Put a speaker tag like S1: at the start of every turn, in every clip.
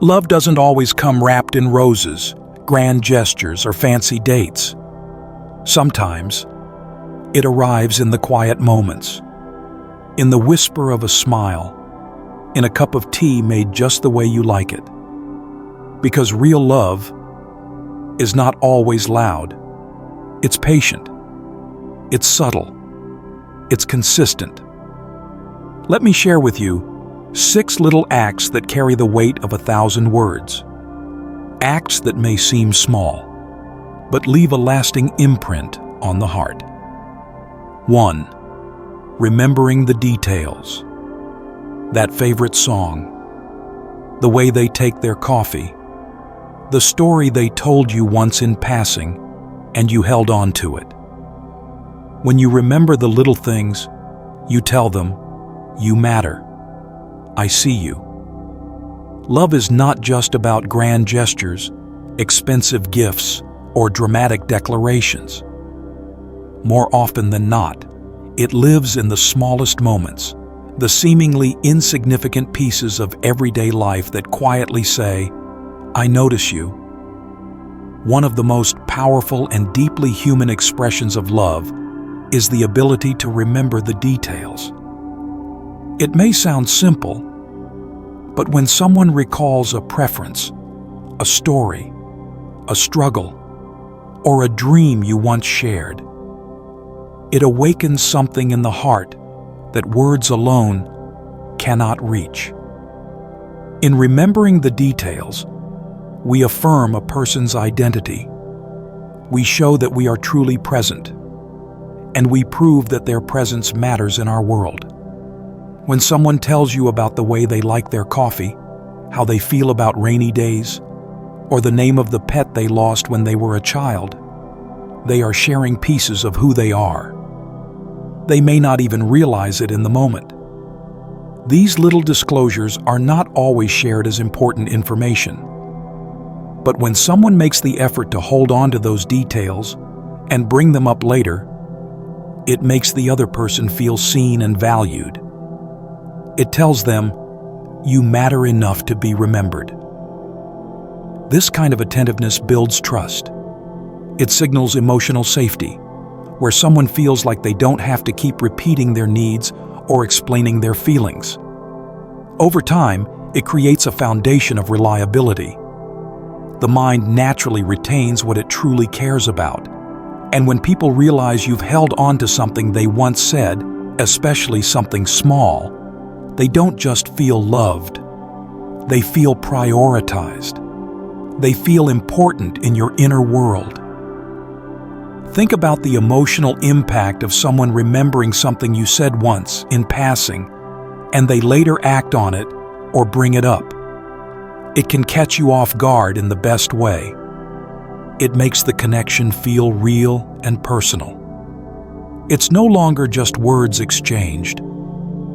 S1: Love doesn't always come wrapped in roses, grand gestures, or fancy dates. Sometimes, it arrives in the quiet moments, in the whisper of a smile, in a cup of tea made just the way you like it. Because real love is not always loud. It's patient. It's subtle. It's consistent. Let me share with you 6 little acts that carry the weight of 1,000 words. Acts that may seem small, but leave a lasting imprint on the heart. 1. Remembering the details. That favorite song, the way they take their coffee, the story they told you once in passing, and you held on to it. When you remember the little things, you tell them, "You matter. I see you." Love is not just about grand gestures, expensive gifts, or dramatic declarations. More often than not, it lives in the smallest moments, the seemingly insignificant pieces of everyday life that quietly say, "I notice you." One of the most powerful and deeply human expressions of love is the ability to remember the details. It may sound simple, but when someone recalls a preference, a story, a struggle, or a dream you once shared, it awakens something in the heart that words alone cannot reach. In remembering the details, we affirm a person's identity. We show that we are truly present, and we prove that their presence matters in our world. When someone tells you about the way they like their coffee, how they feel about rainy days, or the name of the pet they lost when they were a child, they are sharing pieces of who they are. They may not even realize it in the moment. These little disclosures are not always shared as important information. But when someone makes the effort to hold on to those details and bring them up later, it makes the other person feel seen and valued. It tells them, "You matter enough to be remembered." This kind of attentiveness builds trust. It signals emotional safety, where someone feels like they don't have to keep repeating their needs or explaining their feelings. Over time, it creates a foundation of reliability. The mind naturally retains what it truly cares about. And when people realize you've held on to something they once said, especially something small, they don't just feel loved. They feel prioritized. They feel important in your inner world. Think about the emotional impact of someone remembering something you said once in passing, and they later act on it or bring it up. It can catch you off guard in the best way. It makes the connection feel real and personal. It's no longer just words exchanged.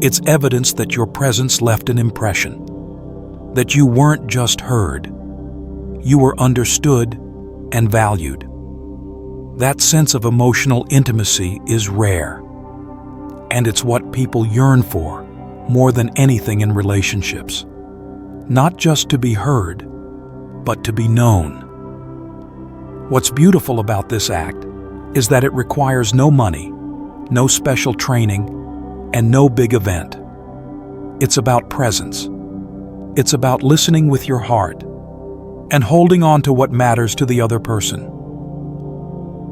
S1: It's evidence that your presence left an impression, that you weren't just heard. You were understood and valued. That sense of emotional intimacy is rare, and it's what people yearn for more than anything in relationships. Not just to be heard, but to be known. What's beautiful about this act is that it requires no money, no special training, and no big event. It's about presence. It's about listening with your heart and holding on to what matters to the other person.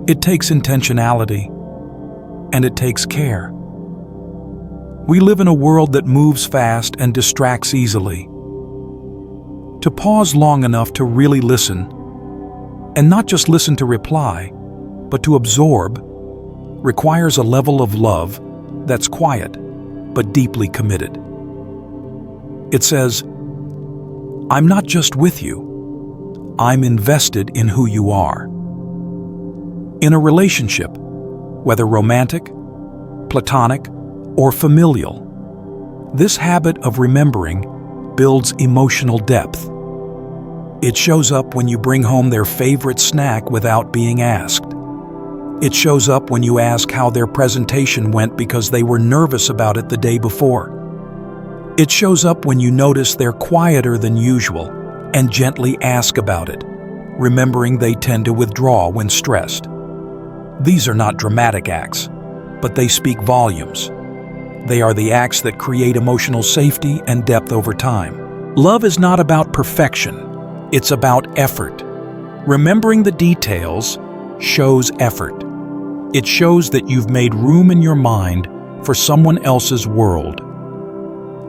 S1: It takes intentionality, and it takes care. We live in a world that moves fast and distracts easily. To pause long enough to really listen, and not just listen to reply, but to absorb, requires a level of love that's quiet, but deeply committed. It says, "I'm not just with you, I'm invested in who you are." In a relationship, whether romantic, platonic, or familial, this habit of remembering builds emotional depth. It shows up when you bring home their favorite snack without being asked. It shows up when you ask how their presentation went because they were nervous about it the day before. It shows up when you notice they're quieter than usual, and gently ask about it, remembering they tend to withdraw when stressed. These are not dramatic acts, but they speak volumes. They are the acts that create emotional safety and depth over time. Love is not about perfection, it's about effort. Remembering the details shows effort. It shows that you've made room in your mind for someone else's world.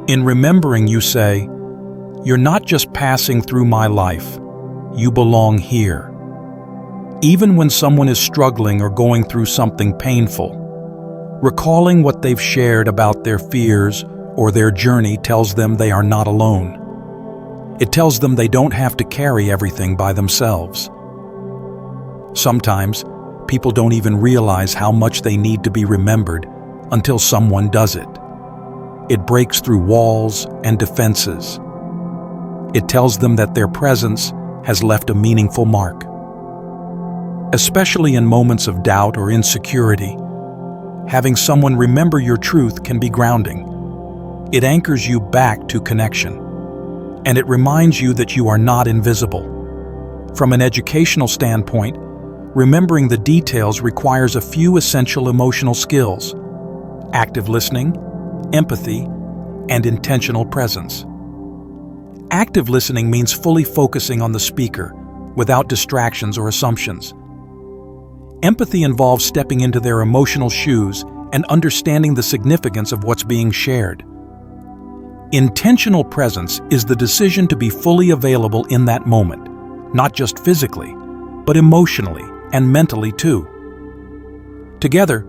S1: In remembering, you say, "You're not just passing through my life, you belong here." Even when someone is struggling or going through something painful, recalling what they've shared about their fears or their journey tells them they are not alone. It tells them they don't have to carry everything by themselves. Sometimes, people don't even realize how much they need to be remembered until someone does it. It breaks through walls and defenses. It tells them that their presence has left a meaningful mark. Especially in moments of doubt or insecurity, having someone remember your truth can be grounding. It anchors you back to connection, and it reminds you that you are not invisible. From an educational standpoint, remembering the details requires a few essential emotional skills: active listening, empathy, and intentional presence. Active listening means fully focusing on the speaker, without distractions or assumptions. Empathy involves stepping into their emotional shoes and understanding the significance of what's being shared. Intentional presence is the decision to be fully available in that moment, not just physically, but emotionally and mentally too. Together,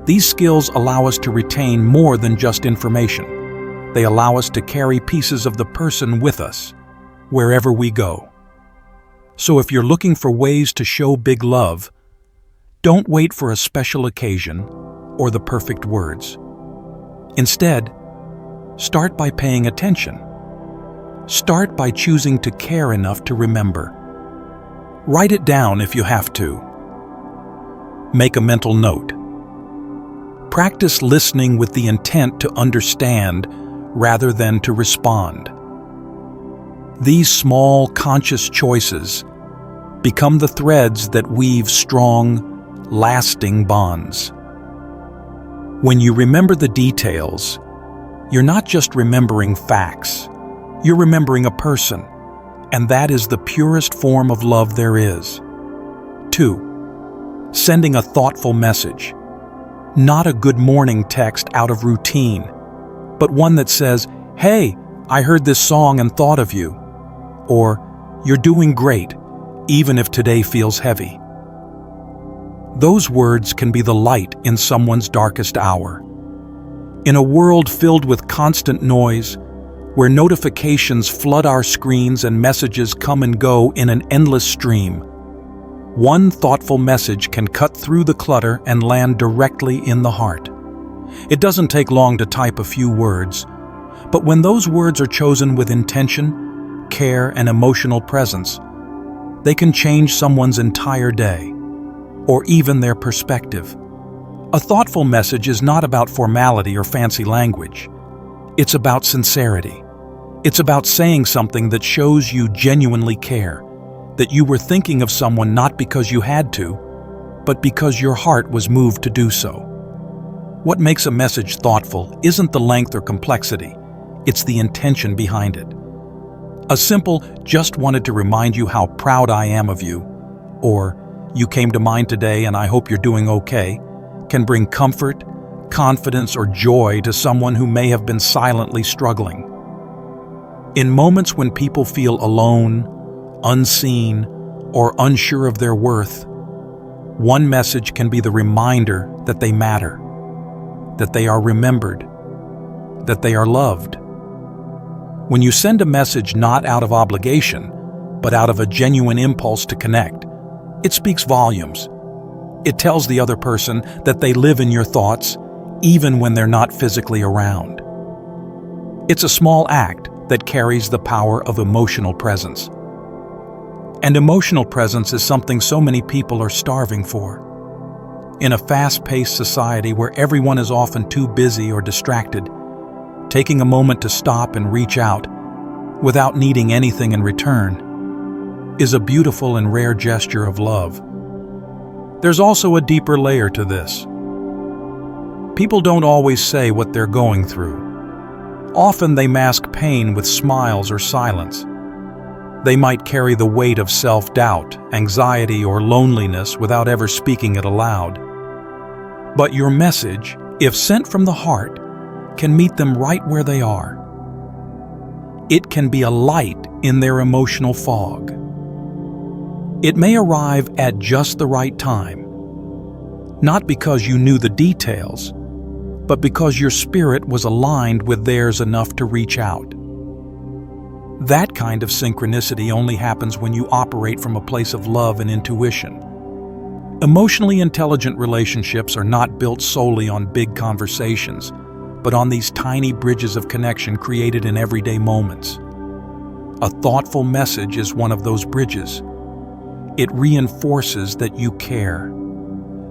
S1: these skills allow us to retain more than just information. They allow us to carry pieces of the person with us, wherever we go. So if you're looking for ways to show big love, don't wait for a special occasion or the perfect words. Instead, start by paying attention. Start by choosing to care enough to remember. Write it down if you have to. Make a mental note. Practice listening with the intent to understand rather than to respond. These small, conscious choices become the threads that weave strong, lasting bonds. When you remember the details, you're not just remembering facts, you're remembering a person, and that is the purest form of love there is. 2. Sending a thoughtful message. Not a good morning text out of routine, but one that says, "Hey, I heard this song and thought of you," or "You're doing great, even if today feels heavy." Those words can be the light in someone's darkest hour. In a world filled with constant noise, where notifications flood our screens and messages come and go in an endless stream, one thoughtful message can cut through the clutter and land directly in the heart. It doesn't take long to type a few words, but when those words are chosen with intention, care, and emotional presence, they can change someone's entire day, or even their perspective. A thoughtful message is not about formality or fancy language. It's about sincerity. It's about saying something that shows you genuinely care, that you were thinking of someone not because you had to, but because your heart was moved to do so. What makes a message thoughtful isn't the length or complexity, it's the intention behind it. A simple, "Just wanted to remind you how proud I am of you," or "You came to mind today and I hope you're doing okay," can bring comfort, confidence, or joy to someone who may have been silently struggling. In moments when people feel alone, unseen, or unsure of their worth, one message can be the reminder that they matter, that they are remembered, that they are loved. When you send a message not out of obligation, but out of a genuine impulse to connect, it speaks volumes. It tells the other person that they live in your thoughts, even when they're not physically around. It's a small act that carries the power of emotional presence. And emotional presence is something so many people are starving for. In a fast-paced society where everyone is often too busy or distracted, taking a moment to stop and reach out without needing anything in return, is a beautiful and rare gesture of love. There's also a deeper layer to this. People don't always say what they're going through. Often they mask pain with smiles or silence. They might carry the weight of self-doubt, anxiety, or loneliness without ever speaking it aloud. But your message, if sent from the heart, can meet them right where they are. It can be a light in their emotional fog. It may arrive at just the right time, not because you knew the details, but because your spirit was aligned with theirs enough to reach out. That kind of synchronicity only happens when you operate from a place of love and intuition. Emotionally intelligent relationships are not built solely on big conversations, but on these tiny bridges of connection created in everyday moments. A thoughtful message is one of those bridges. It reinforces that you care,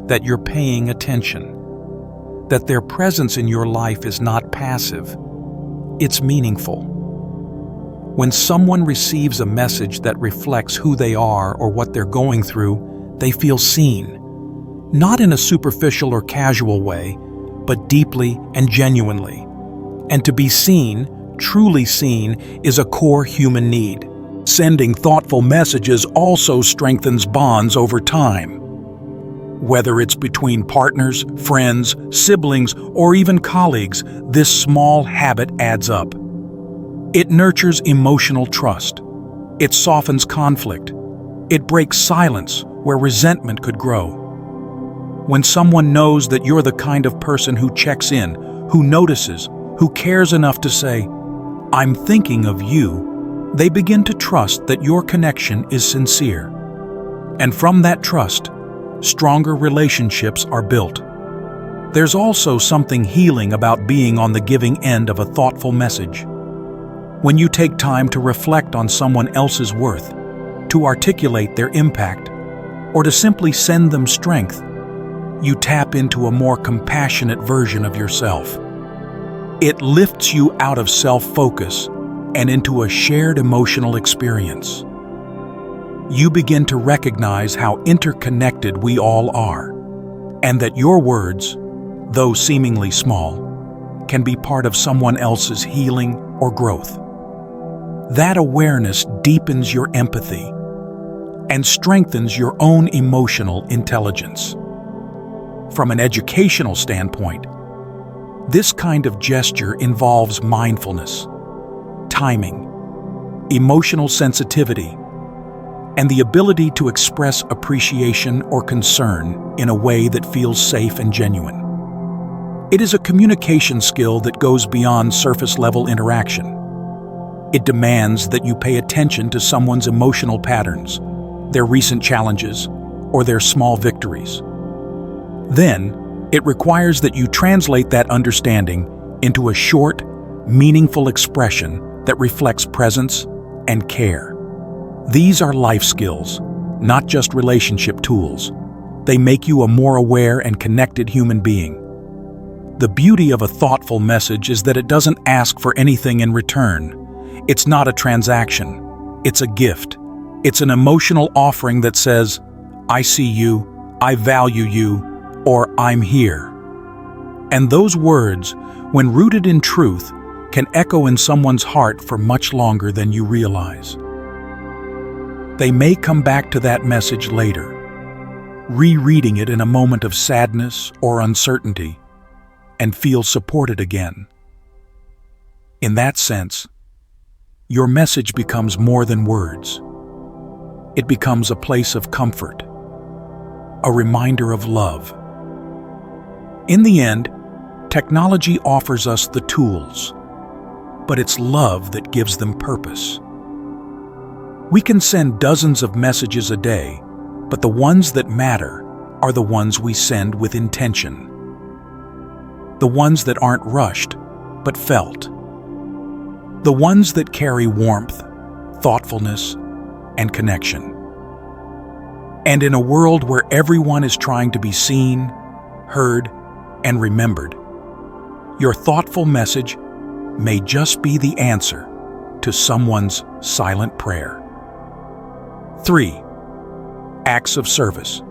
S1: that you're paying attention, that their presence in your life is not passive, it's meaningful. When someone receives a message that reflects who they are or what they're going through, they feel seen, not in a superficial or casual way, but deeply and genuinely. And to be seen, truly seen, is a core human need. Sending thoughtful messages also strengthens bonds over time. Whether it's between partners, friends, siblings, or even colleagues, this small habit adds up. It nurtures emotional trust. It softens conflict. It breaks silence where resentment could grow. When someone knows that you're the kind of person who checks in, who notices, who cares enough to say, "I'm thinking of you," they begin to trust that your connection is sincere. And from that trust, stronger relationships are built. There's also something healing about being on the giving end of a thoughtful message. When you take time to reflect on someone else's worth, to articulate their impact, or to simply send them strength, you tap into a more compassionate version of yourself. It lifts you out of self-focus and into a shared emotional experience. You begin to recognize how interconnected we all are, and that your words, though seemingly small, can be part of someone else's healing or growth. That awareness deepens your empathy and strengthens your own emotional intelligence. From an educational standpoint, this kind of gesture involves mindfulness, timing, emotional sensitivity, and the ability to express appreciation or concern in a way that feels safe and genuine. It is a communication skill that goes beyond surface-level interaction. It demands that you pay attention to someone's emotional patterns, their recent challenges, or their small victories. Then, it requires that you translate that understanding into a short, meaningful expression that reflects presence and care. These are life skills, not just relationship tools. They make you a more aware and connected human being. The beauty of a thoughtful message is that it doesn't ask for anything in return. It's not a transaction. It's a gift. It's an emotional offering that says, "I see you, I value you," or "I'm here." And those words, when rooted in truth, can echo in someone's heart for much longer than you realize. They may come back to that message later, rereading it in a moment of sadness or uncertainty, and feel supported again. In that sense, your message becomes more than words. It becomes a place of comfort, a reminder of love. In the end, technology offers us the tools, but it's love that gives them purpose. We can send dozens of messages a day, but the ones that matter are the ones we send with intention. The ones that aren't rushed, but felt. The ones that carry warmth, thoughtfulness, and connection. And in a world where everyone is trying to be seen, heard, and remembered, your thoughtful message may just be the answer to someone's silent prayer. 3. Acts of service,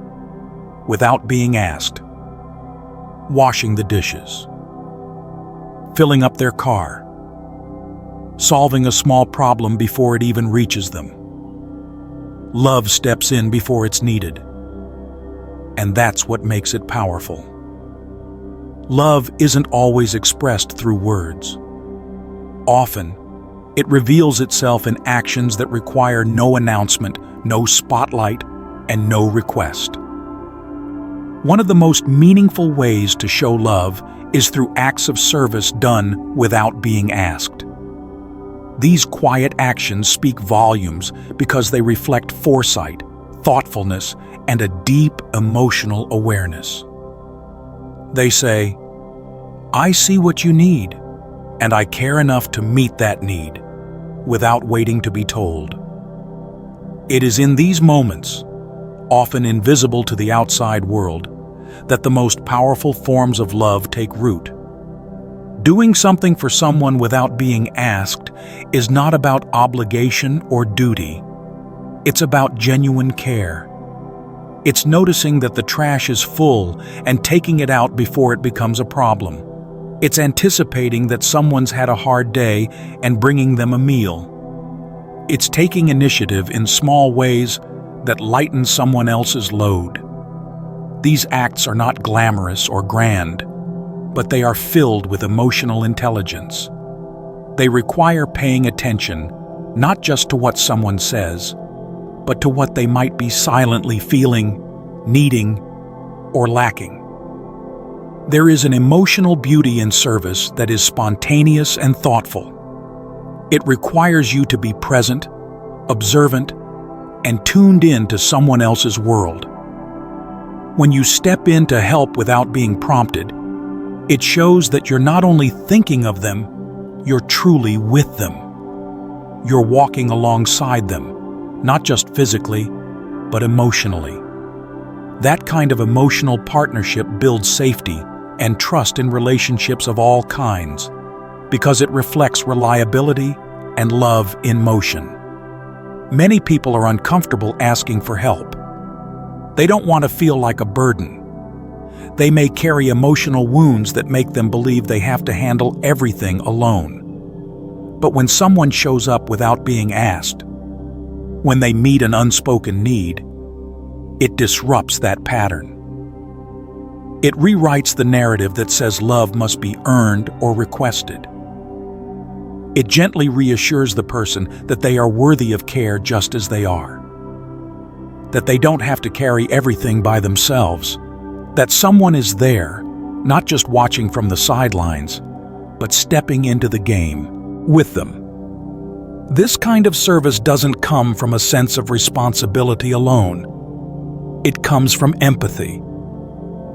S1: without being asked. Washing the dishes, filling up their car, solving a small problem before it even reaches them. Love steps in before it's needed, and that's what makes it powerful. Love isn't always expressed through words. Often, it reveals itself in actions that require no announcement, no spotlight, and no request. One of the most meaningful ways to show love is through acts of service done without being asked. These quiet actions speak volumes because they reflect foresight, thoughtfulness, and a deep emotional awareness. They say, "I see what you need, and I care enough to meet that need," without waiting to be told. It is in these moments, often invisible to the outside world, that the most powerful forms of love take root. Doing something for someone without being asked is not about obligation or duty. It's about genuine care. It's noticing that the trash is full and taking it out before it becomes a problem. It's anticipating that someone's had a hard day and bringing them a meal. It's taking initiative in small ways that lighten someone else's load. These acts are not glamorous or grand, but they are filled with emotional intelligence. They require paying attention, not just to what someone says, but to what they might be silently feeling, needing, or lacking. There is an emotional beauty in service that is spontaneous and thoughtful. It requires you to be present, observant, and tuned in to someone else's world. When you step in to help without being prompted, it shows that you're not only thinking of them, you're truly with them. You're walking alongside them, not just physically, but emotionally. That kind of emotional partnership builds safety and trust in relationships of all kinds, because it reflects reliability and love in motion. Many people are uncomfortable asking for help. They don't want to feel like a burden. They may carry emotional wounds that make them believe they have to handle everything alone. But when someone shows up without being asked, when they meet an unspoken need, it disrupts that pattern. It rewrites the narrative that says love must be earned or requested. It gently reassures the person that they are worthy of care just as they are. That they don't have to carry everything by themselves. That someone is there, not just watching from the sidelines, but stepping into the game with them. This kind of service doesn't come from a sense of responsibility alone. It comes from empathy.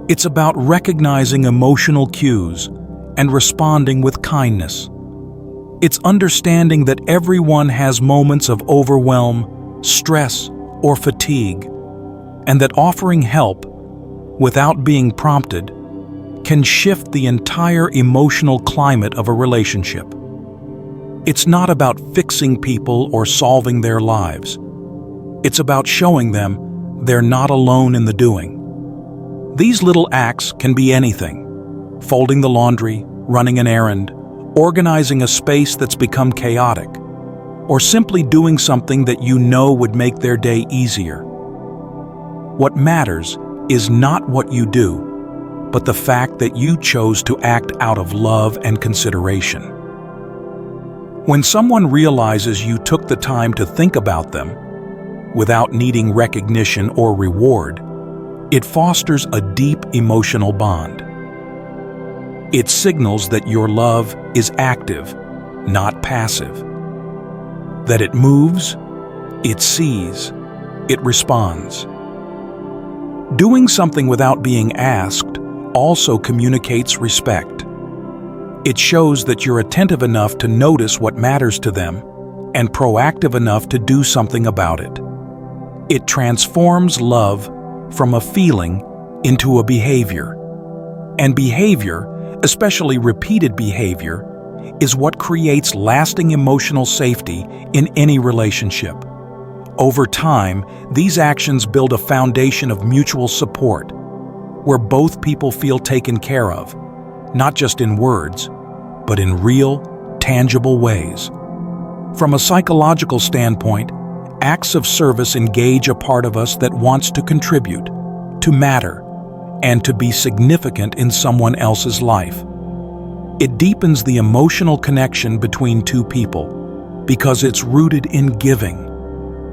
S1: It's about recognizing emotional cues and responding with kindness. It's understanding that everyone has moments of overwhelm, stress, or fatigue, and that offering help without being prompted can shift the entire emotional climate of a relationship. It's not about fixing people or solving their lives. It's about showing them they're not alone in the doing. These little acts can be anything: folding the laundry, running an errand, organizing a space that's become chaotic, or simply doing something that you know would make their day easier. What matters is not what you do, but the fact that you chose to act out of love and consideration. When someone realizes you took the time to think about them, without needing recognition or reward, it fosters a deep emotional bond. It signals that your love is active, not passive. That it moves, it sees, it responds. Doing something without being asked also communicates respect. It shows that you're attentive enough to notice what matters to them and proactive enough to do something about it. It transforms love from a feeling into a behavior. And behavior, especially repeated behavior, is what creates lasting emotional safety in any relationship. Over time, these actions build a foundation of mutual support, where both people feel taken care of, not just in words, but in real, tangible ways. From a psychological standpoint, acts of service engage a part of us that wants to contribute, to matter, and to be significant in someone else's life. It deepens the emotional connection between two people because it's rooted in giving,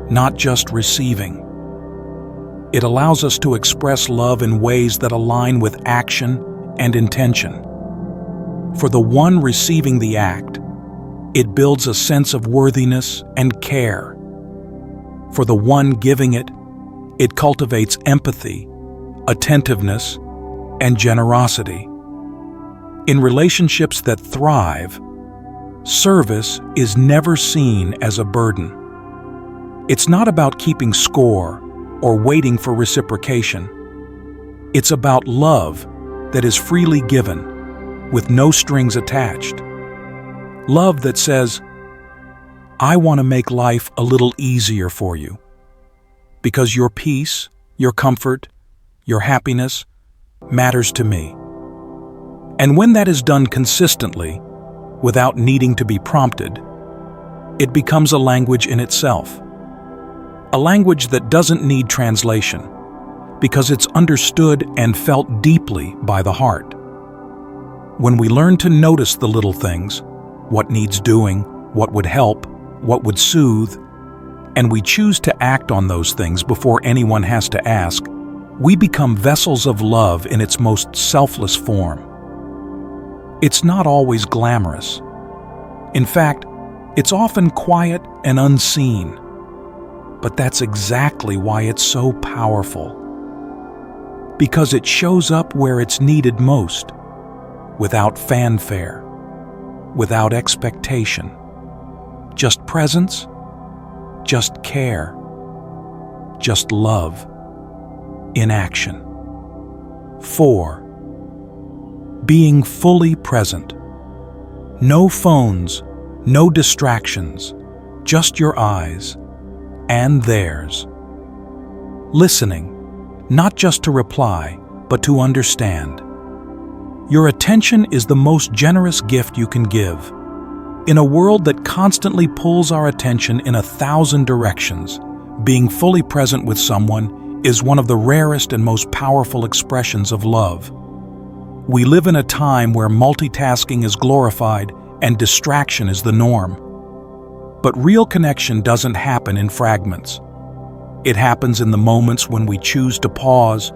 S1: not just receiving. It allows us to express love in ways that align with action and intention. For the one receiving the act, it builds a sense of worthiness and care. For the one giving it, it cultivates empathy, attentiveness, and generosity. In relationships that thrive, service is never seen as a burden. It's not about keeping score or waiting for reciprocation. It's about love that is freely given, with no strings attached. Love that says, I want to make life a little easier for you, because your peace, your comfort, your happiness matters to me. And when that is done consistently, without needing to be prompted, it becomes a language in itself. A language that doesn't need translation, because it's understood and felt deeply by the heart. When we learn to notice the little things, what needs doing, what would help, what would soothe, and we choose to act on those things before anyone has to ask, we become vessels of love in its most selfless form. It's not always glamorous. In fact, it's often quiet and unseen. But that's exactly why it's so powerful. Because it shows up where it's needed most, without fanfare, without expectation. Just presence, just care, just love in action. 4. Being fully present. No phones, no distractions, just your eyes and theirs. Listening, not just to reply, but to understand. Your attention is the most generous gift you can give. In a world that constantly pulls our attention in 1,000 directions, being fully present with someone is one of the rarest and most powerful expressions of love. We live in a time where multitasking is glorified and distraction is the norm. But real connection doesn't happen in fragments. It happens in the moments when we choose to pause,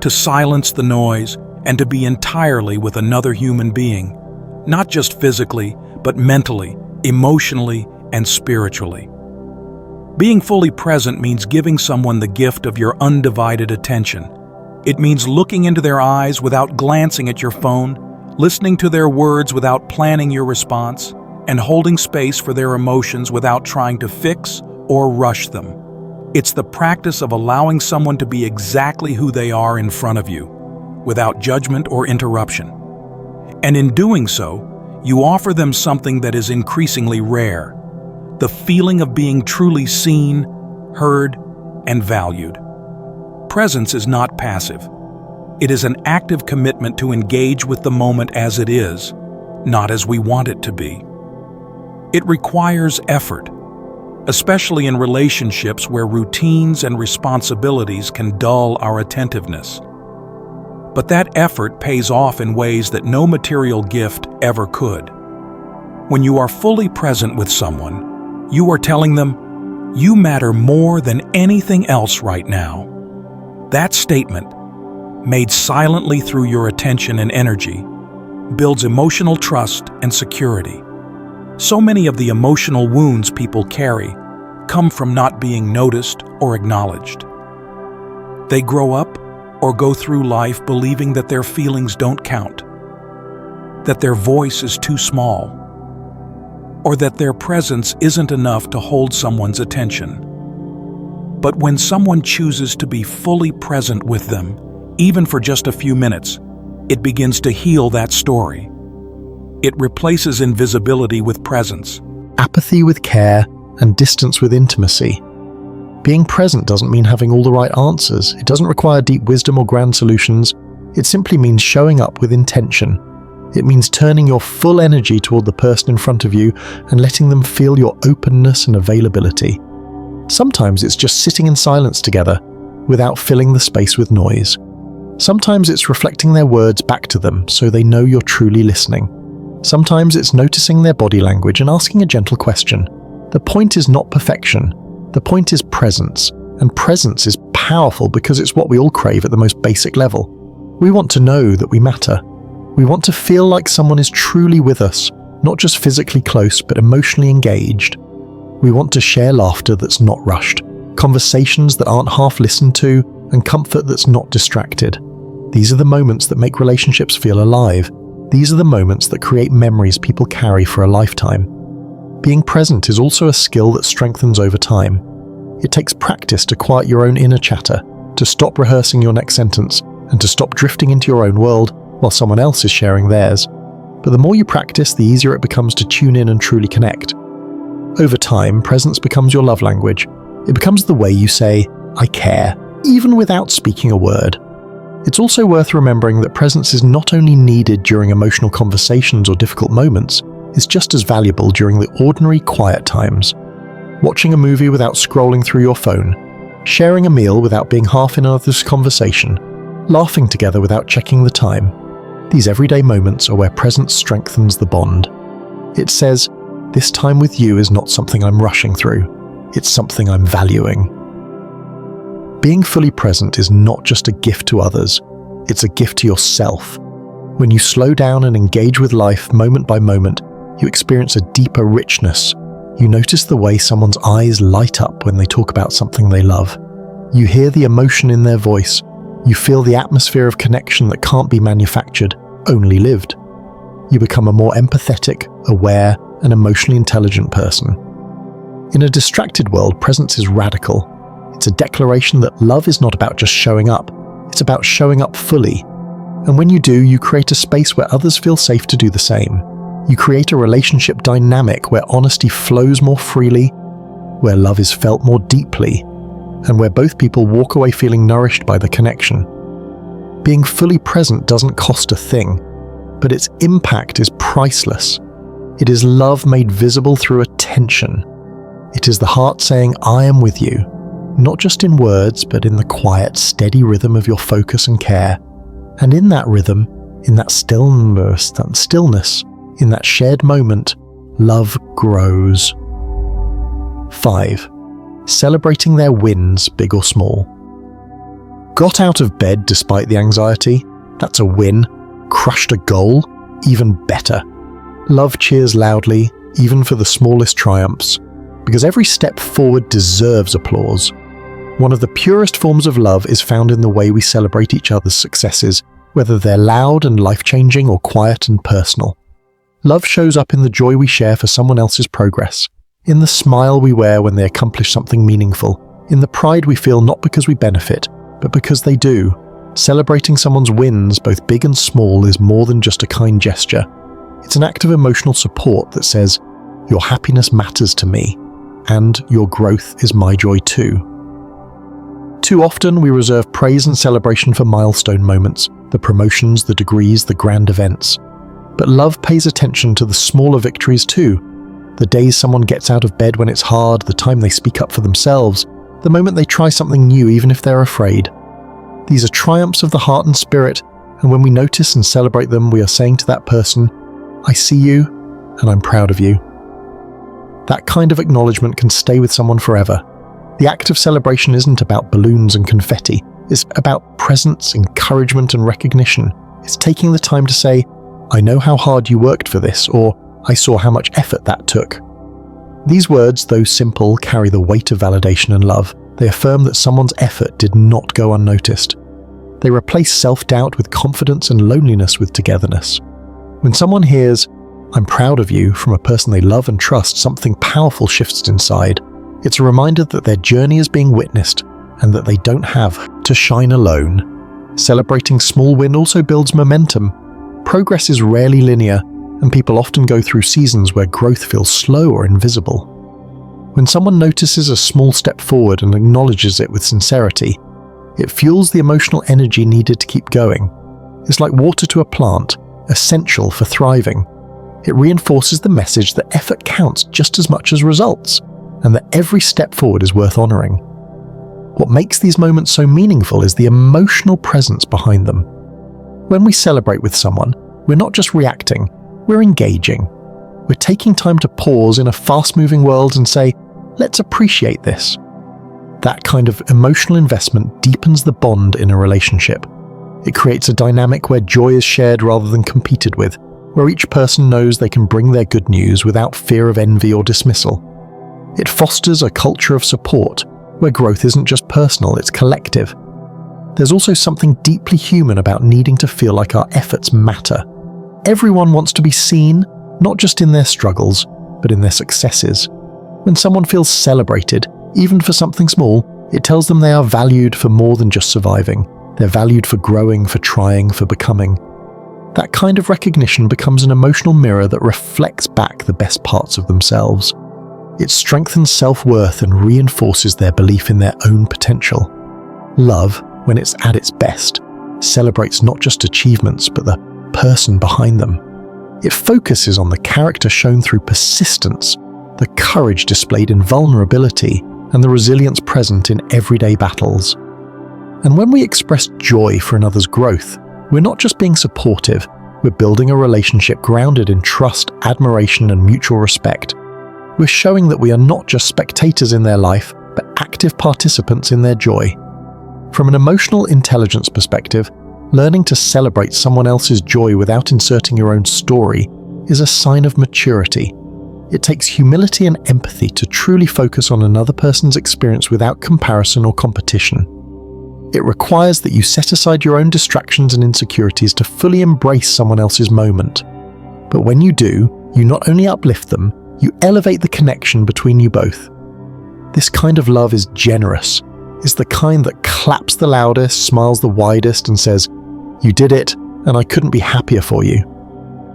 S1: to silence the noise, and to be entirely with another human being, not just physically, but mentally, emotionally, and spiritually. Being fully present means giving someone the gift of your undivided attention. It means looking into their eyes without glancing at your phone, listening to their words without planning your response, and holding space for their emotions without trying to fix or rush them. It's the practice of allowing someone to be exactly who they are in front of you, without judgment or interruption. And in doing so, you offer them something that is increasingly rare: the feeling of being truly seen, heard, and valued. Presence is not passive. It is an active commitment to engage with the moment as it is, not as we want it to be. It requires effort, especially in relationships where routines and responsibilities can dull our attentiveness. But that effort pays off in ways that no material gift ever could. When you are fully present with someone, you are telling them, "You matter more than anything else right now." That statement, made silently through your attention and energy, builds emotional trust and security. So many of the emotional wounds people carry come from not being noticed or acknowledged. They grow up or go through life believing that their feelings don't count, that their voice is too small, or that their presence isn't enough to hold someone's attention. But when someone chooses to be fully present with them, even for just a few minutes, it begins to heal that story. It replaces invisibility with presence.
S2: Apathy with care, and distance with intimacy. Being present doesn't mean having all the right answers. It doesn't require deep wisdom or grand solutions. It simply means showing up with intention. It means turning your full energy toward the person in front of you and letting them feel your openness and availability. Sometimes it's just sitting in silence together, without filling the space with noise. Sometimes it's reflecting their words back to them so they know you're truly listening. Sometimes it's noticing their body language and asking a gentle question. The point is not perfection. The point is presence. And presence is powerful because it's what we all crave at the most basic level. We want to know that we matter. We want to feel like someone is truly with us, not just physically close, but emotionally engaged. We want to share laughter that's not rushed, conversations that aren't half listened to, and comfort that's not distracted. These are the moments that make relationships feel alive. These are the moments that create memories people carry for a lifetime. Being present is also a skill that strengthens over time. It takes practice to quiet your own inner chatter, to stop rehearsing your next sentence, and to stop drifting into your own world while someone else is sharing theirs. But the more you practice, the easier it becomes to tune in and truly connect. Over time, presence becomes your love language. It becomes the way you say, "I care," even without speaking a word. It's also worth remembering that presence is not only needed during emotional conversations or difficult moments, it's just as valuable during the ordinary quiet times. Watching a movie without scrolling through your phone, sharing a meal without being half in another's conversation, laughing together without checking the time. These everyday moments are where presence strengthens the bond. It says, "This time with you is not something I'm rushing through. It's something I'm valuing." Being fully present is not just a gift to others, it's a gift to yourself. When you slow down and engage with life moment by moment, you experience a deeper richness. You notice the way someone's eyes light up when they talk about something they love. You hear the emotion in their voice. You feel the atmosphere of connection that can't be manufactured, only lived. You become a more empathetic, aware, and emotionally intelligent person. In a distracted world, presence is radical. It's a declaration that love is not about just showing up, it's about showing up fully. And when you do, you create a space where others feel safe to do the same. You create a relationship dynamic where honesty flows more freely, where love is felt more deeply, and where both people walk away feeling nourished by the connection. Being fully present doesn't cost a thing, but its impact is priceless. It is love made visible through attention. It is the heart saying, "I am with you," not just in words, but in the quiet, steady rhythm of your focus and care. And in that rhythm, in that stillness, in that shared moment, love grows. 5. Celebrating their wins, big or small. Got out of bed despite the anxiety? That's a win. Crushed a goal? Even better. Love cheers loudly, even for the smallest triumphs, because every step forward deserves applause. One of the purest forms of love is found in the way we celebrate each other's successes, whether they're loud and life-changing or quiet and personal. Love shows up in the joy we share for someone else's progress, in the smile we wear when they accomplish something meaningful, in the pride we feel not because we benefit, but because they do. Celebrating someone's wins, both big and small, is more than just a kind gesture. It's an act of emotional support that says, "Your happiness matters to me, and your growth is my joy too." Too often we reserve praise and celebration for milestone moments, the promotions, the degrees, the grand events. But love pays attention to the smaller victories too. The days someone gets out of bed when it's hard, the time they speak up for themselves, the moment they try something new even if they're afraid. These are triumphs of the heart and spirit, and when we notice and celebrate them, we are saying to that person, "I see you, and I'm proud of you." That kind of acknowledgement can stay with someone forever. The act of celebration isn't about balloons and confetti. It's about presence, encouragement, and recognition. It's taking the time to say, "I know how hard you worked for this," or "I saw how much effort that took." These words, though simple, carry the weight of validation and love. They affirm that someone's effort did not go unnoticed. They replace self-doubt with confidence and loneliness with togetherness. When someone hears, "I'm proud of you," from a person they love and trust, something powerful shifts inside. It's a reminder that their journey is being witnessed and that they don't have to shine alone. Celebrating small win also builds momentum. Progress is rarely linear, and people often go through seasons where growth feels slow or invisible. When someone notices a small step forward and acknowledges it with sincerity, it fuels the emotional energy needed to keep going. It's like water to a plant, essential for thriving. It reinforces the message that effort counts just as much as results, and that every step forward is worth honoring. What makes these moments so meaningful is the emotional presence behind them. When we celebrate with someone, we're not just reacting, we're engaging. We're taking time to pause in a fast-moving world and say, let's appreciate this. That kind of emotional investment deepens the bond in a relationship. It creates a dynamic where joy is shared rather than competed with, where each person knows they can bring their good news without fear of envy or dismissal. It fosters a culture of support, where growth isn't just personal, it's collective. There's also something deeply human about needing to feel like our efforts matter. Everyone wants to be seen, not just in their struggles, but in their successes. When someone feels celebrated, even for something small, it tells them they are valued for more than just surviving. They're valued for growing, for trying, for becoming. That kind of recognition becomes an emotional mirror that reflects back the best parts of themselves. It strengthens self-worth and reinforces their belief in their own potential. Love, when it's at its best, celebrates not just achievements, but the person behind them. It focuses on the character shown through persistence, the courage displayed in vulnerability, and the resilience present in everyday battles. And when we express joy for another's growth, we're not just being supportive, we're building a relationship grounded in trust, admiration, and mutual respect. We're showing that we are not just spectators in their life, but active participants in their joy. From an emotional intelligence perspective, learning to celebrate someone else's joy without inserting your own story is a sign of maturity. It takes humility and empathy to truly focus on another person's experience without comparison or competition. It requires that you set aside your own distractions and insecurities to fully embrace someone else's moment. But when you do, you not only uplift them, you elevate the connection between you both. This kind of love is generous. It's the kind that claps the loudest, smiles the widest, and says, "You did it, and I couldn't be happier for you."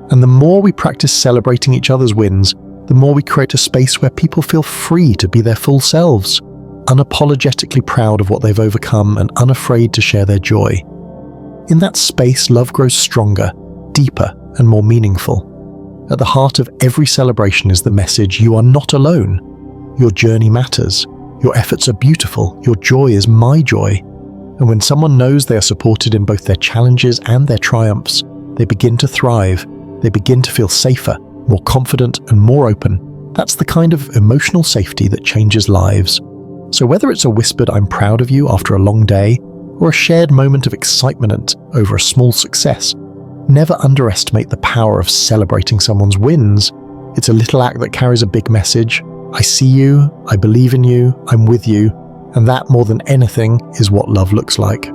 S2: And the more we practice celebrating each other's wins, the more we create a space where people feel free to be their full selves, unapologetically proud of what they've overcome and unafraid to share their joy. In that space, love grows stronger, deeper, and more meaningful. At the heart of every celebration is the message, you are not alone. Your journey matters. Your efforts are beautiful. Your joy is my joy. And when someone knows they are supported in both their challenges and their triumphs, they begin to thrive. They begin to feel safer, more confident, and more open. That's the kind of emotional safety that changes lives. So whether it's a whispered "I'm proud of you" after a long day, or a shared moment of excitement over a small success, never underestimate the power of celebrating someone's wins. It's a little act that carries a big message. I see you, I believe in you, I'm with you, and that, more than anything, is what love looks like.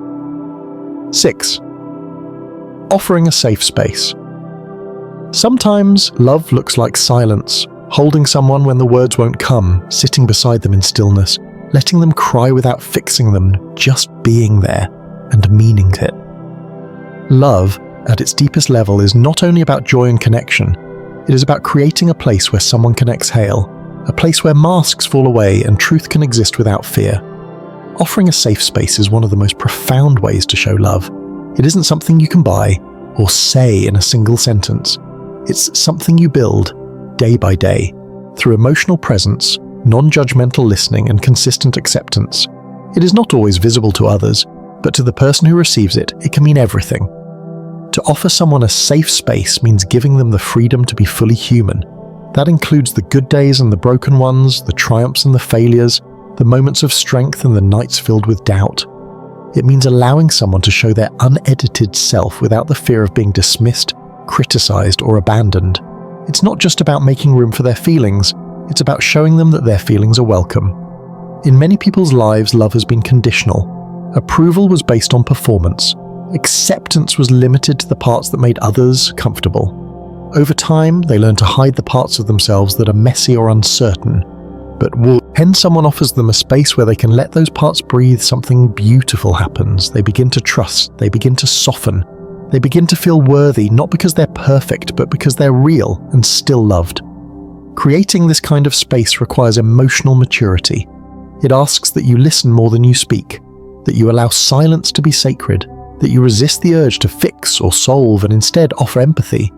S2: 6. Offering a safe space. Sometimes love looks like silence, holding someone when the words won't come, sitting beside them in stillness, letting them cry without fixing them, just being there and meaning it. Love, at its deepest level, is not only about joy and connection, it is about creating a place where someone can exhale, a place where masks fall away and truth can exist without fear. Offering a safe space is one of the most profound ways to show love. It isn't something you can buy or say in a single sentence. It's something you build, day by day, through emotional presence, non-judgmental listening, and consistent acceptance. It is not always visible to others, but to the person who receives it, it can mean everything. To offer someone a safe space means giving them the freedom to be fully human. That includes the good days and the broken ones, the triumphs and the failures, the moments of strength and the nights filled with doubt. It means allowing someone to show their unedited self without the fear of being dismissed, criticized, or abandoned. It's not just about making room for their feelings, it's about showing them that their feelings are welcome. In many people's lives, love has been conditional. Approval was based on performance. Acceptance was limited to the parts that made others comfortable. Over time, they learn to hide the parts of themselves that are messy or uncertain. But when someone offers them a space where they can let those parts breathe, something beautiful happens. They begin to trust, they begin to soften, They begin to feel worthy not because they're perfect, but because they're real and still loved. Creating this kind of space requires emotional maturity. It asks that you listen more than you speak, that you allow silence to be sacred, that you resist the urge to fix or solve and instead offer empathy.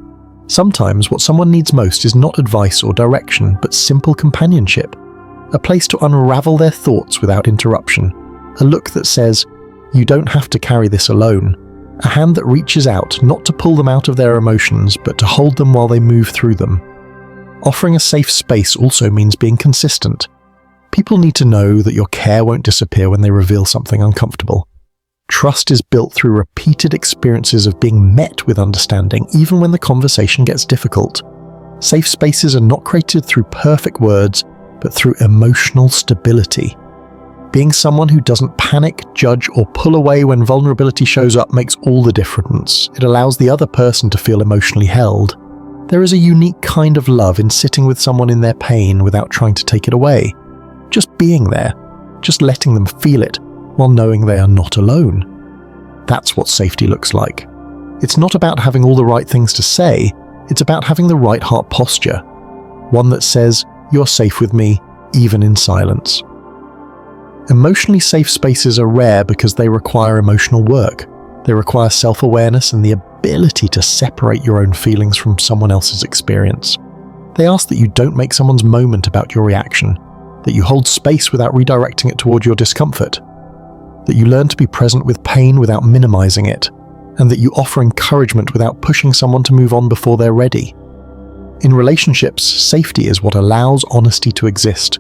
S2: Sometimes what someone needs most is not advice or direction, but simple companionship. A place to unravel their thoughts without interruption. A look that says, "You don't have to carry this alone." A hand that reaches out not to pull them out of their emotions, but to hold them while they move through them. Offering a safe space also means being consistent. People need to know that your care won't disappear when they reveal something uncomfortable. Trust is built through repeated experiences of being met with understanding, even when the conversation gets difficult. Safe spaces are not created through perfect words, but through emotional stability. Being someone who doesn't panic, judge, or pull away when vulnerability shows up makes all the difference. It allows the other person to feel emotionally held. There is a unique kind of love in sitting with someone in their pain without trying to take it away. Just being there, just letting them feel it, while knowing they are not alone. That's what safety looks like. It's not about having all the right things to say, it's about having the right heart posture. One that says, "You're safe with me, even in silence." Emotionally safe spaces are rare because they require emotional work. They require self-awareness and the ability to separate your own feelings from someone else's experience. They ask that you don't make someone's moment about your reaction, that you hold space without redirecting it toward your discomfort, that you learn to be present with pain without minimizing it, and that you offer encouragement without pushing someone to move on before they're ready. In relationships, safety is what allows honesty to exist.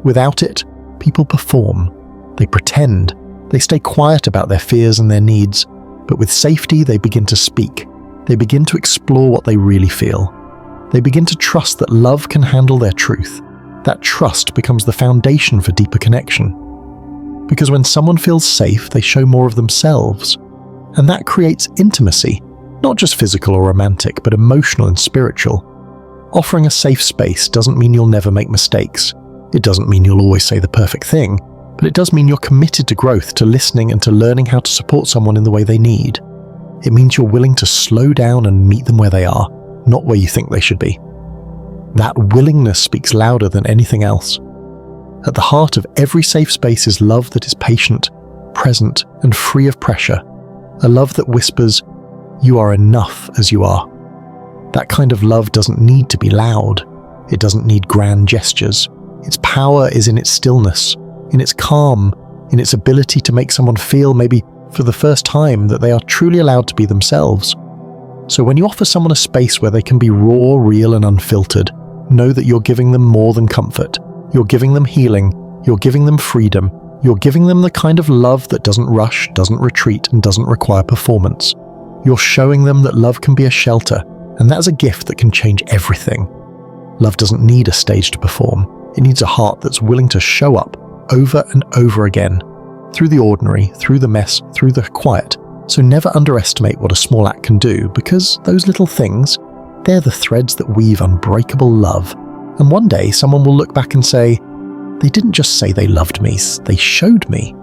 S2: Without it, people perform, they pretend, they stay quiet about their fears and their needs, but with safety they begin to speak, they begin to explore what they really feel. They begin to trust that love can handle their truth. That trust becomes the foundation for deeper connection. Because when someone feels safe, they show more of themselves, and that creates intimacy, not just physical or romantic, but emotional and spiritual. Offering a safe space doesn't mean you'll never make mistakes. It doesn't mean you'll always say the perfect thing, but it does mean you're committed to growth, to listening, and to learning how to support someone in the way they need. It means you're willing to slow down and meet them where they are, not where you think they should be. That willingness speaks louder than anything else. At the heart of every safe space is love that is patient, present, and free of pressure. A love that whispers, "You are enough as you are." That kind of love doesn't need to be loud. It doesn't need grand gestures. Its power is in its stillness, in its calm, in its ability to make someone feel, maybe for the first time, that they are truly allowed to be themselves. So when you offer someone a space where they can be raw, real, and unfiltered, know that you're giving them more than comfort. You're giving them healing. You're giving them freedom. You're giving them the kind of love that doesn't rush, doesn't retreat, and doesn't require performance. You're showing them that love can be a shelter, and that's a gift that can change everything. Love doesn't need a stage to perform. It needs a heart that's willing to show up over and over again, through the ordinary, through the mess, through the quiet. So never underestimate what a small act can do, because those little things, they're the threads that weave unbreakable love. And one day someone will look back and say, "They didn't just say they loved me, they showed me."